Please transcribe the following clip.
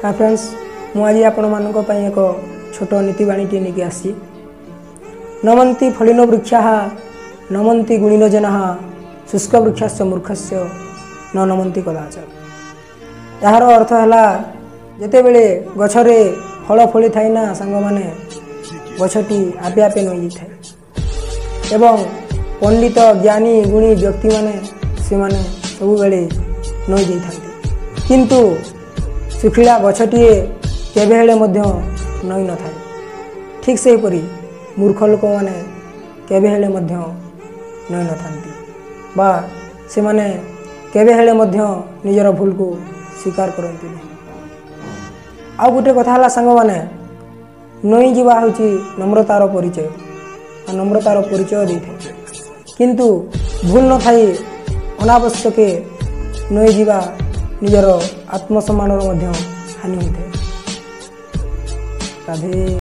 हाँ फ्रेंड्स, मुझे आपण मानक एक छोट नीतिवाणी नहीं आसी। नमंती फलिनो वृक्षा नमंती गुणिनो जना शुष्क वृक्षाश्च मूर्खस्य न नमंती कदाचन। यार अर्थ है जिते बेले गछरे फल फली थाए ना सांग माने गछटी आपे आपे नई जाए एवं पंडित ज्ञानी गुणी व्यक्ति माने से माने सब बेले नई जाते, किंतु सुखिला गछटीए केबे हेले मध्य नई न थाए। ठीक से परी मूर्ख लोक माने केबे हेले मध्य नई न थांती बा से माने केबे हेले मध्य निजर भूल को स्वीकार करती नहीं। आ गोटे कथा है सांग माने नई जीवा होची नम्रतार परिचय, नम्रतार परिचय दे थाए, किंतु भूल न थाई अनावश्यक नई जीवा निजर आत्मसम्मान हानि होता है। राधे।